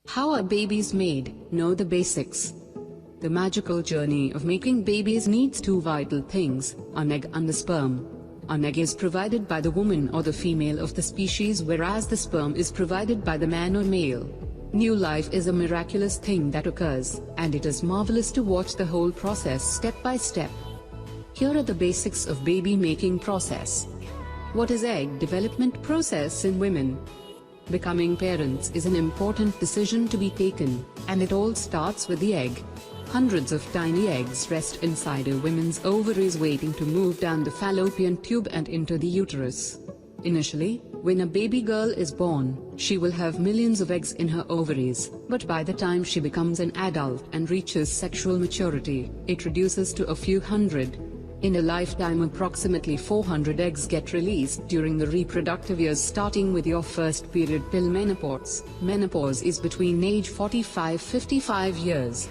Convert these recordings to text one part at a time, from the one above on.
How are babies made? Know the basics. The magical journey of making babies needs two vital things, an egg and a sperm. An egg is provided by the woman or the female of the species, whereas the sperm is provided by the man or male. New life is a miraculous thing that occurs, and it is marvelous to watch the whole process step by step. Here are the basics of baby making process. What is egg development process in women? Becoming parents is an important decision to be taken, and it all starts with the egg. Hundreds of tiny eggs rest inside a woman's ovaries waiting to move down the fallopian tube and into the uterus. Initially, when a baby girl is born, she will have millions of eggs in her ovaries, but by the time she becomes an adult and reaches sexual maturity, it reduces to a few hundred. In a lifetime, approximately 400 eggs get released during the reproductive years, starting with your first period till menopause. Menopause is between age 45-55 years.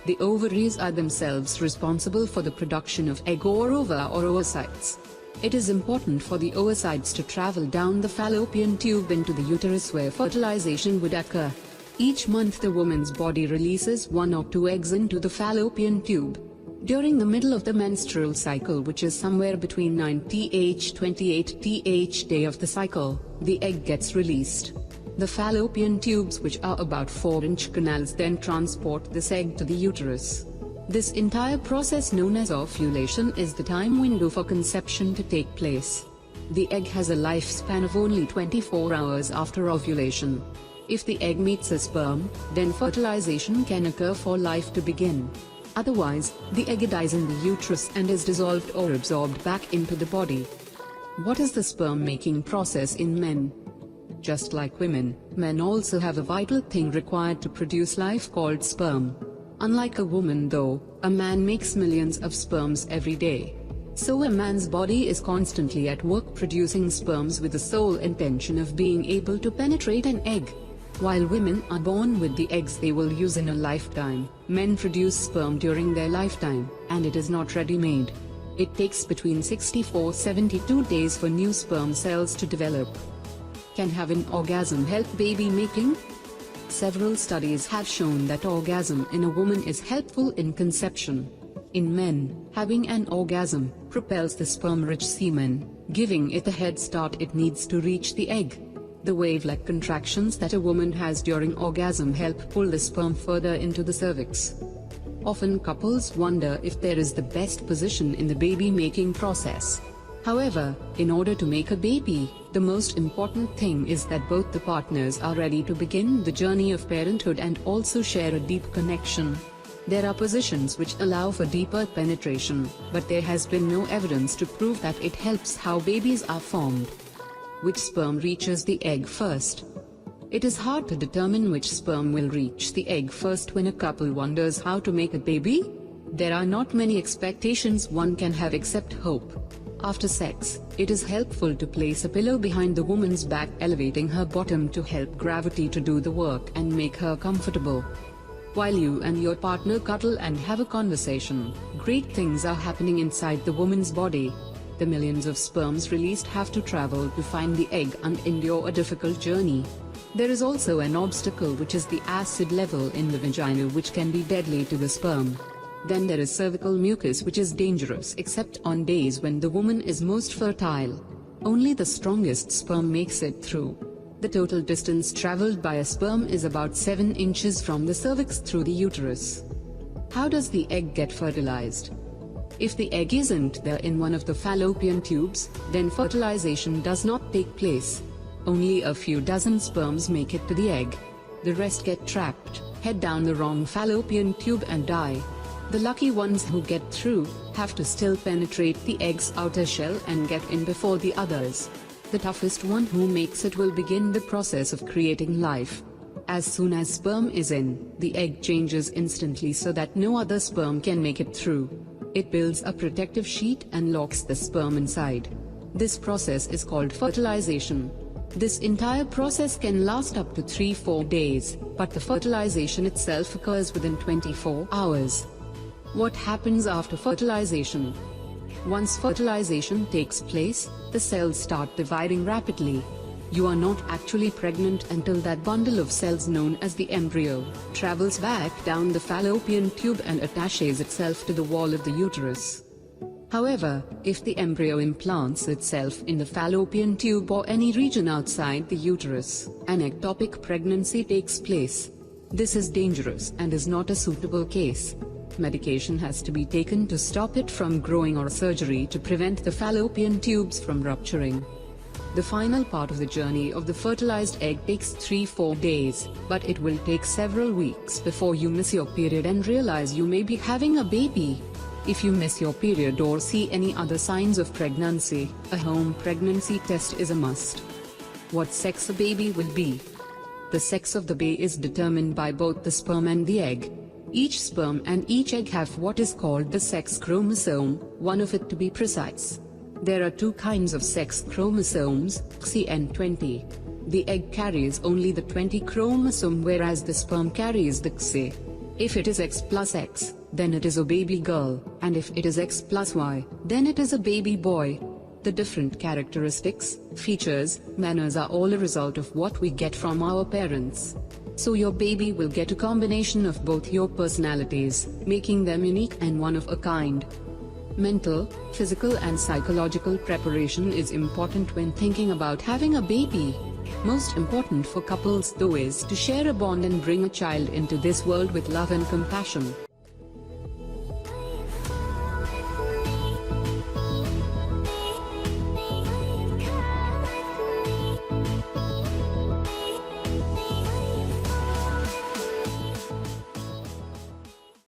The ovaries are themselves responsible for the production of egg or ova or oocytes. It is important for the oocytes to travel down the fallopian tube into the uterus where fertilization would occur. Each month the woman's body releases 1 or 2 eggs into the fallopian tube. During the middle of the menstrual cycle, which is somewhere between 9th-28th day of the cycle, the egg gets released. The fallopian tubes, which are about 4-inch canals, then transport this egg to the uterus. This entire process, known as ovulation, is the time window for conception to take place. The egg has a lifespan of only 24 hours after ovulation. If the egg meets a sperm, then fertilization can occur for life to begin. Otherwise, the egg dies in the uterus and is dissolved or absorbed back into the body. What is the sperm making process in men? Just like women, men also have a vital thing required to produce life called sperm. Unlike a woman though, a man makes millions of sperms every day. So a man's body is constantly at work producing sperms with the sole intention of being able to penetrate an egg. While women are born with the eggs they will use in a lifetime, men produce sperm during their lifetime, and it is not ready-made. It takes between 64-72 days for new sperm cells to develop. Can having orgasm help baby making? Several studies have shown that orgasm in a woman is helpful in conception. In men, having an orgasm propels the sperm-rich semen, giving it the head start it needs to reach the egg. The wave-like contractions that a woman has during orgasm help pull the sperm further into the cervix. Often couples wonder if there is the best position in the baby-making process. However, in order to make a baby, the most important thing is that both the partners are ready to begin the journey of parenthood and also share a deep connection. There are positions which allow for deeper penetration, but there has been no evidence to prove that it helps how babies are formed. Which sperm reaches the egg first? It is hard to determine which sperm will reach the egg first when a couple wonders how to make a baby. There are not many expectations one can have except hope. After sex, it is helpful to place a pillow behind the woman's back, elevating her bottom to help gravity to do the work and make her comfortable. While you and your partner cuddle and have a conversation, great things are happening inside the woman's body. The millions of sperms released have to travel to find the egg and endure a difficult journey. There is also an obstacle, which is the acid level in the vagina, which can be deadly to the sperm. Then there is cervical mucus, which is dangerous except on days when the woman is most fertile. Only the strongest sperm makes it through. The total distance traveled by a sperm is about 7 inches from the cervix through the uterus. How does the egg get fertilized? If the egg isn't there in one of the fallopian tubes, then fertilization does not take place. Only a few dozen sperms make it to the egg. The rest get trapped, head down the wrong fallopian tube and die. The lucky ones who get through have to still penetrate the egg's outer shell and get in before the others. The toughest one who makes it will begin the process of creating life. As soon as sperm is in, the egg changes instantly so that no other sperm can make it through. It builds a protective sheet and locks the sperm inside. This process is called fertilization. This entire process can last up to 3-4 days, but the fertilization itself occurs within 24 hours. What happens after fertilization? Once fertilization takes place, the cells start dividing rapidly. You are not actually pregnant until that bundle of cells known as the embryo travels back down the fallopian tube and attaches itself to the wall of the uterus. However, if the embryo implants itself in the fallopian tube or any region outside the uterus, an ectopic pregnancy takes place. This is dangerous and is not a suitable case. Medication has to be taken to stop it from growing or surgery to prevent the fallopian tubes from rupturing. The final part of the journey of the fertilized egg takes 3-4 days, but it will take several weeks before you miss your period and realize you may be having a baby. If you miss your period or see any other signs of pregnancy, a home pregnancy test is a must. What sex a baby will be? The sex of the baby is determined by both the sperm and the egg. Each sperm and each egg have what is called the sex chromosome, one of it to be precise. There are two kinds of sex chromosomes, XY and 20. The egg carries only the 20 chromosome whereas the sperm carries the XY. If it is X plus X, then it is a baby girl, and if it is X plus Y, then it is a baby boy. The different characteristics, features, manners are all a result of what we get from our parents. So your baby will get a combination of both your personalities, making them unique and one of a kind. Mental, physical and psychological preparation is important when thinking about having a baby. Most important for couples though is to share a bond and bring a child into this world with love and compassion.